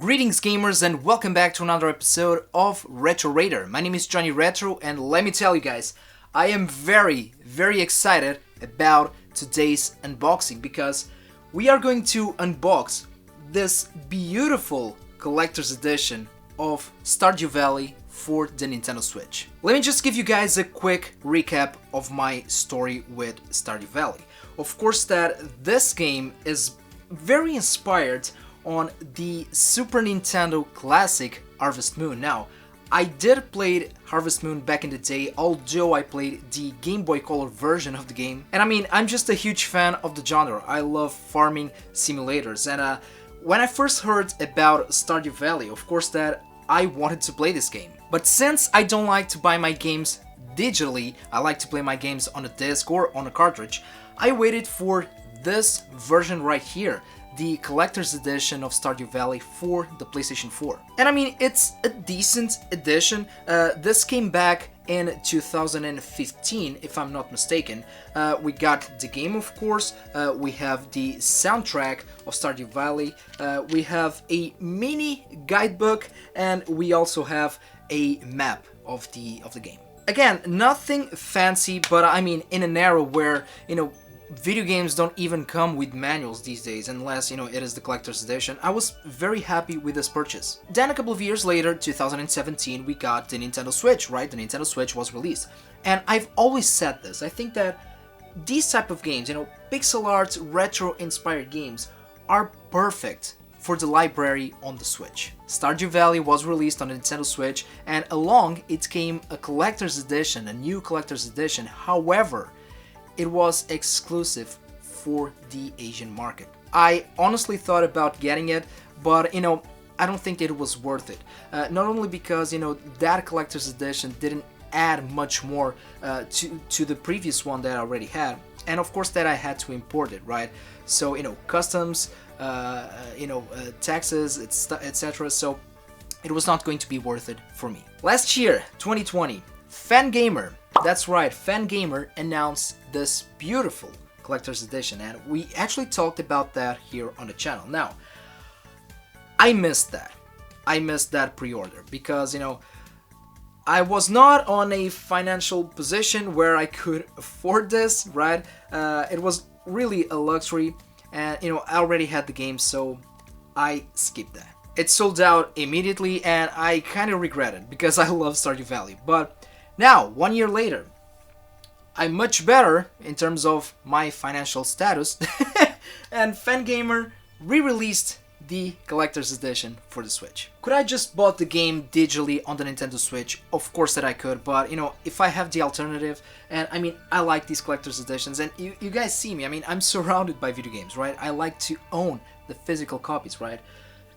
Greetings gamers and welcome back to another episode of Retro Raider. My name is Johnny Retro and let me tell you guys, I am very excited about today's unboxing because we are going to unbox this beautiful collector's edition of Stardew Valley for the Nintendo Switch. Let me just give you guys a quick recap of my story with Stardew Valley. Of course that this game is very inspired on the Super Nintendo classic Harvest Moon. Now, I did play Harvest Moon back in the day, although I played the Game Boy Color version of the game. And I mean, I'm just a huge fan of the genre. I love farming simulators. And when I first heard about Stardew Valley, of course that I wanted to play this game. But since I don't like to buy my games digitally, I like to play my games on a disc or on a cartridge, I waited for this version right here, the collector's edition of Stardew Valley for the PlayStation 4. And I mean, it's a decent edition. This came back in 2015, if I'm not mistaken. We got the game, of course. We have the soundtrack of Stardew Valley. We have a mini guidebook, and we also have a map of the game. Again, nothing fancy, but I mean, in an era where, video games don't even come with manuals these days unless, it is the collector's edition. I was very happy with this purchase. Then a couple of years later, 2017, we got the Nintendo Switch, right? The Nintendo Switch was released. And I've always said this. I think that these type of games, pixel art, retro-inspired games are perfect for the library on the Switch. Stardew Valley was released on the Nintendo Switch and along it came a collector's edition, a new collector's edition. However, it was exclusive for the Asian market. I honestly thought about getting it, but I don't think that it was worth it. Not only because that collector's edition didn't add much more to the previous one that I already had, and of course that I had to import it, right? So customs, taxes, etc. So it was not going to be worth it for me. Last year, 2020, Fangamer. That's right, Fangamer announced this beautiful collector's edition, and we actually talked about that here on the channel. Now, I missed that. I missed that pre-order because, I was not on a financial position where I could afford this, right? It was really a luxury, and, I already had the game, so I skipped that. It sold out immediately, and I kind of regret it because I love Stardew Valley, but now, 1 year later, I'm much better in terms of my financial status, and Fangamer re-released the collector's edition for the Switch. Could I just bought the game digitally on the Nintendo Switch? Of course that I could, but if I have the alternative, and I mean, I like these collector's editions, and you guys see me, I mean, I'm surrounded by video games, right? I like to own the physical copies, right?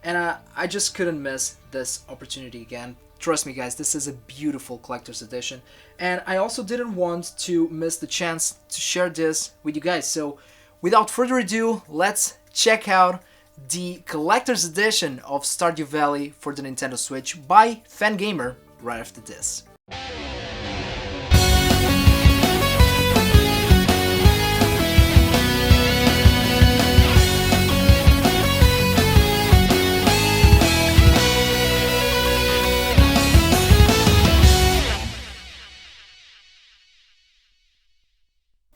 And I just couldn't miss this opportunity again. Trust me guys, this is a beautiful collector's edition, and I also didn't want to miss the chance to share this with you guys. So without further ado, let's check out the collector's edition of Stardew Valley for the Nintendo Switch by Fangamer right after this.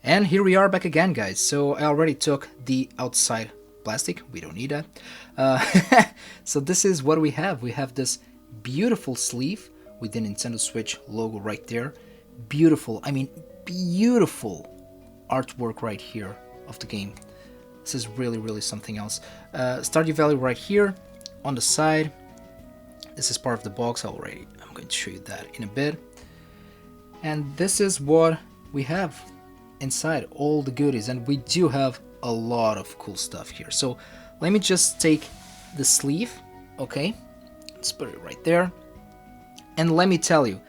And here we are back again, guys. So I already took the outside plastic. We don't need that. So this is what we have. We have this beautiful sleeve with the Nintendo Switch logo right there. Beautiful, I mean, beautiful artwork right here of the game. This is really something else. Stardew Valley right here on the side. This is part of the box already. I'm going to show you that in a bit. And this is what we have inside, all the goodies, and we do have a lot of cool stuff here. So let me just take the sleeve, okay, let's put it right there, and let me tell you,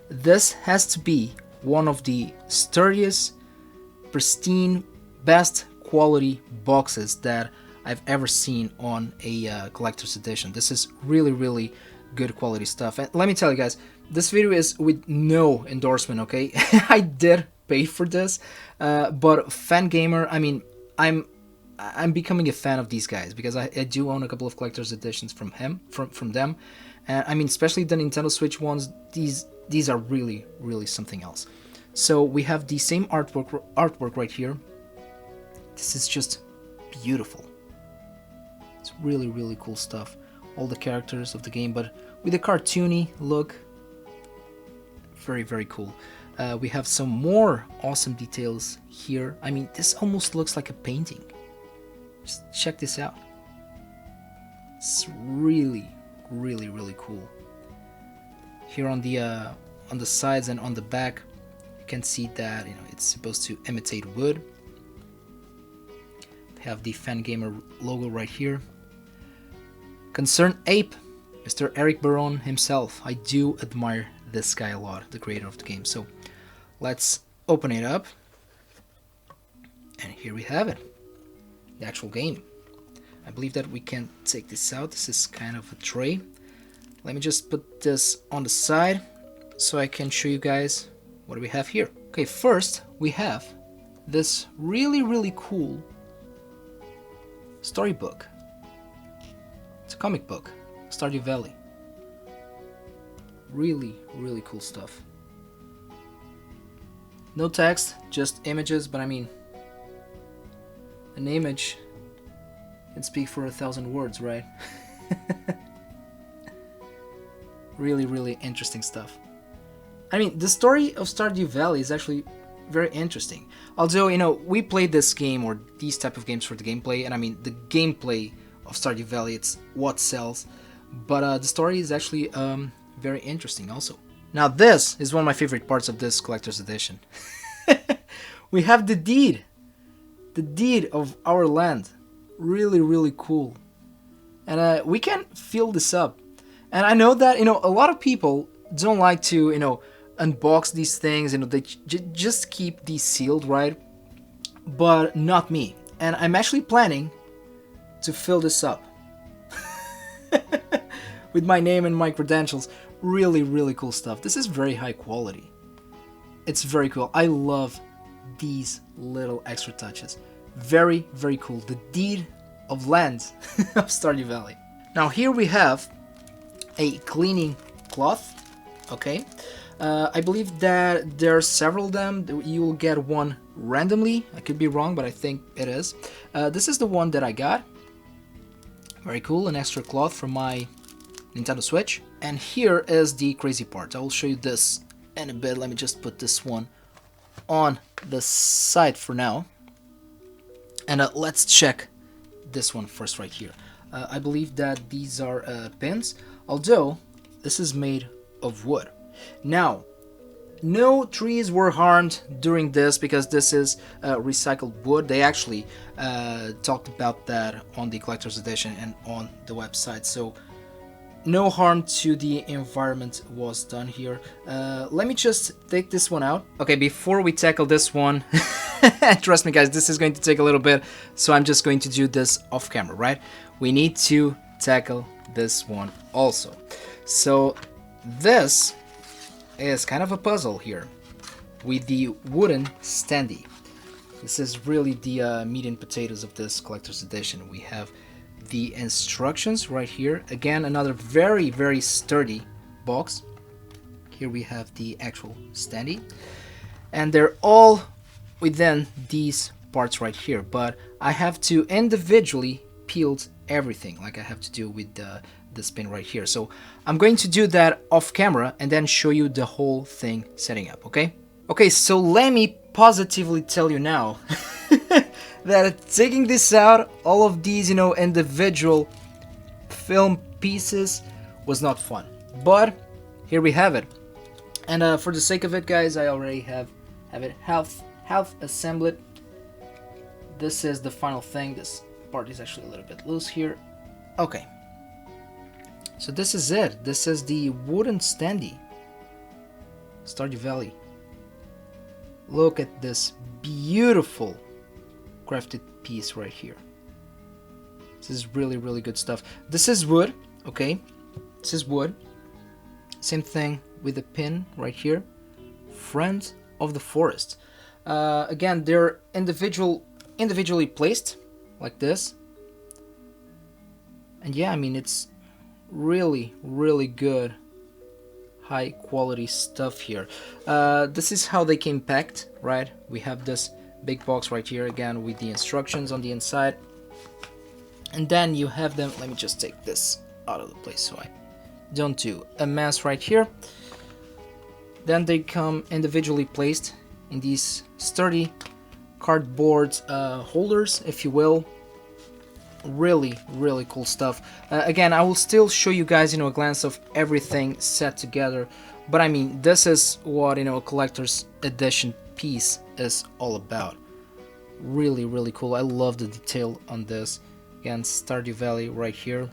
this has to be one of the sturdiest, pristine, best quality boxes that I've ever seen on a collector's edition. This is really good quality stuff, and let me tell you guys, this video is with no endorsement, okay? I did pay for this, but Fangamer, I mean, I'm I'm becoming a fan of these guys because I do own a couple of collector's editions from them, and I mean especially the Nintendo Switch ones. These are really something else. So we have the same artwork right here. This is just beautiful. It's really cool stuff. All the characters of the game, but with a cartoony look. Very cool. We have some more awesome details here. I mean, this almost looks like a painting. Just check this out. It's really cool. Here on the sides and on the back, you can see that it's supposed to imitate wood. We have the Fangamer logo right here. Concerned Ape, Mr. Eric Baron himself. I do admire this guy a lot, the creator of the game. So let's open it up, and here we have it, the actual game. I believe that we can take this out. This is kind of a tray. Let me just put this on the side so I can show you guys what we have here. Okay, first we have this really cool storybook. It's a comic book, Stardew Valley. Really cool stuff. No text, just images, but I mean, an image can speak for 1,000 words, right? Really interesting stuff. I mean, the story of Stardew Valley is actually very interesting. Although, we played this game or these type of games for the gameplay, and I mean, the gameplay of Stardew Valley, it's what sells. But the story is actually very interesting also. Now this is one of my favorite parts of this collector's edition. We have the deed of our land. Really cool. And we can fill this up. And I know that a lot of people don't like to unbox these things. They just keep these sealed, right? But not me. And I'm actually planning to fill this up with my name and my credentials. Really cool stuff. This is very high quality. It's very cool. I love these little extra touches. Very cool. The deed of land of Stardew Valley. Now here we have a cleaning cloth. Okay. I believe that there are several of them. You will get one randomly. I could be wrong, but I think it is. This is the one that I got. Very cool. An extra cloth from my Nintendo Switch. And here is the crazy part. I will show you this in a bit. Let me just put this one on the side for now. And let's check this one first right here. I believe that these are pins, although this is made of wood. Now, no trees were harmed during this because this is recycled wood. They actually talked about that on the collector's edition and on the website. So no harm to the environment was done here. Let me just take this one out. Okay, before we tackle this one, trust me guys, this is going to take a little bit, so I'm just going to do this off camera, right? We need to tackle this one also. So this is kind of a puzzle here with the wooden standee. This is really the meat and potatoes of this collector's edition. We have the instructions right here. Again, another very sturdy box. Here we have the actual standee, and they're all within these parts right here, but I have to individually peel everything like I have to do with this pin right here. So I'm going to do that off camera and then show you the whole thing setting up. Okay, so let me positively tell you now that taking this out, all of these individual film pieces was not fun, but here we have it. And for the sake of it, guys, I already have it half assembled. This is the final thing. This part is actually a little bit loose here. Okay, so this is it. This is the wooden standee Stardew Valley. Look at this beautiful crafted piece right here. This is really good stuff. This is wood. Okay, this is wood. Same thing with the pin right here. Friends of the Forest. Again, they're individually placed. like this. And yeah, I mean, it's really, really good, high quality stuff here. This is how they came packed, right? We have this big box right here again with the instructions on the inside. And then you have them, let me just take this out of the place so I don't do a mess right here. Then they come individually placed in these sturdy cardboard holders, if you will. Really, really cool stuff. Again, I will still show you guys, a glance of everything set together. But I mean, this is what, a collector's edition piece is all about. Really, really cool. I love the detail on this. Again, Stardew Valley right here.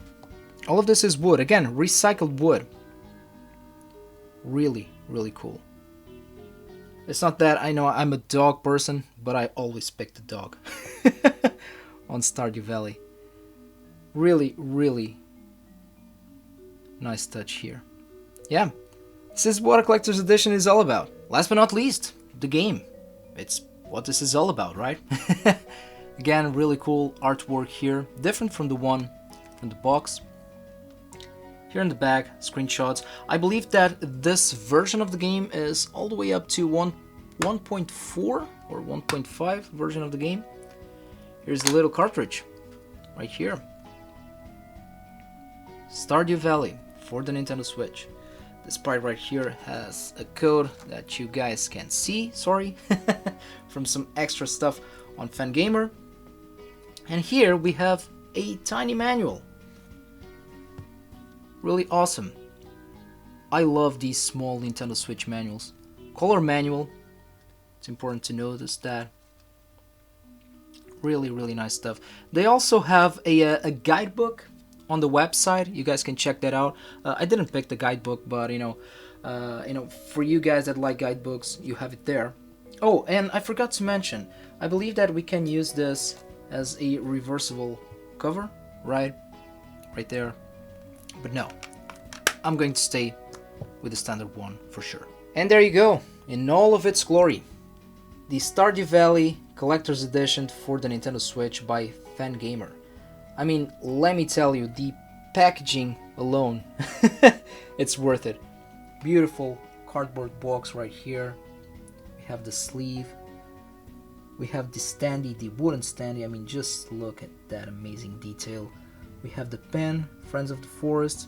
All of this is wood. Again, recycled wood. Really, really cool. It's not that I know I'm a dog person, but I always pick the dog on Stardew Valley. Really, really nice touch here. Yeah, this is what a collector's edition is all about. Last but not least, the game. It's what this is all about, right? Again, really cool artwork here, different from the one from the box. Here in the back, screenshots. I believe that this version of the game is all the way up to 1.4 or 1.5 version of the game. Here's the little cartridge right here. Stardew Valley for the Nintendo Switch. This part right here has a code that you guys can see, sorry, from some extra stuff on Fangamer. And here we have a tiny manual. Really awesome. I love these small Nintendo Switch manuals. Color manual. It's important to notice that. Really, really nice stuff. They also have a guidebook on the website. You guys can check that out. I didn't pick the guidebook, but for you guys that like guidebooks, you have it there. Oh, and I forgot to mention, I believe that we can use this as a reversible cover, right there. But no, I'm going to stay with the standard one for sure. And there you go, in all of its glory, the Stardew Valley Collector's Edition for the Nintendo Switch by Fangamer. I mean, let me tell you, the packaging alone, it's worth it. Beautiful cardboard box right here. We have the sleeve. We have the standee, the wooden standee. I mean, just look at that amazing detail. We have the pen, Friends of the Forest,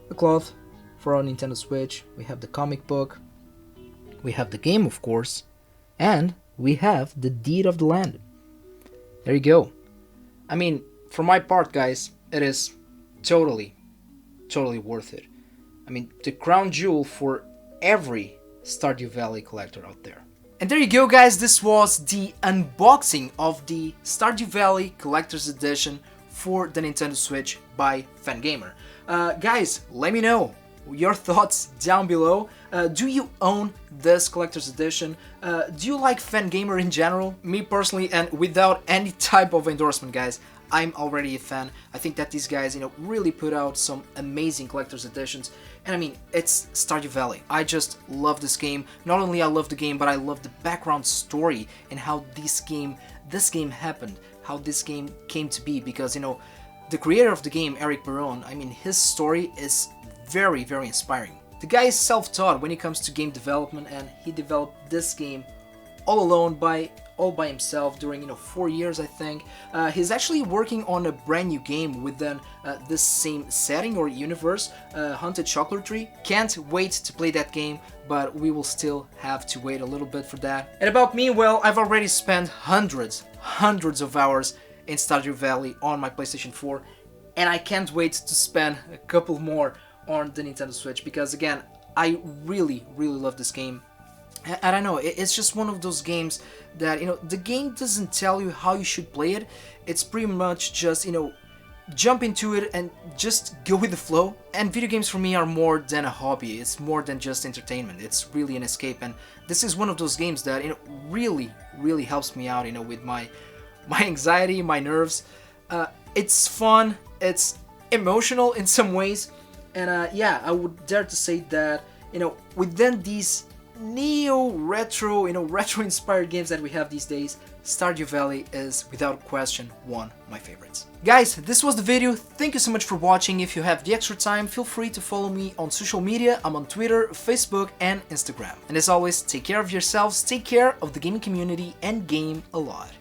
the cloth for our Nintendo Switch, we have the comic book, we have the game, of course, and we have the deed of the land. There you go. I mean, for my part, guys, it is totally worth it. I mean, the crown jewel for every Stardew Valley collector out there. And there you go, guys, this was the unboxing of the Stardew Valley Collector's Edition for the Nintendo Switch by Fangamer. Guys, let me know your thoughts down below. Do you own this collector's edition? Do you like Fangamer in general? Me personally, and without any type of endorsement, guys, I'm already a fan. I think that these guys, really put out some amazing collector's editions. And I mean, it's Stardew Valley. I just love this game. Not only I love the game, but I love the background story and how this game happened, how this game came to be. Because, the creator of the game, Eric Barone, I mean, his story is very, very inspiring. The guy is self-taught when it comes to game development, and he developed this game all alone, all by himself during 4 years, I think. He's actually working on a brand new game within this same setting or universe, Haunted Chocolate Tree. Can't wait to play that game, but we will still have to wait a little bit for that. And about me, well, I've already spent hundreds of hours in Stardew Valley on my PlayStation 4, and I can't wait to spend a couple more on the Nintendo Switch, because again, I really love this game. I don't know, it's just one of those games that, the game doesn't tell you how you should play it. It's pretty much just, jump into it and just go with the flow. And video games for me are more than a hobby. It's more than just entertainment. It's really an escape. And this is one of those games that, really helps me out, with my anxiety, my nerves. It's fun. It's emotional in some ways. And yeah, I would dare to say that, within these retro-inspired games that we have these days, Stardew Valley is without question one of my favorites. Guys, this was the video. Thank you so much for watching. If you have the extra time, feel free to follow me on social media. I'm on Twitter, Facebook, and Instagram. And as always, take care of yourselves, take care of the gaming community, and game a lot.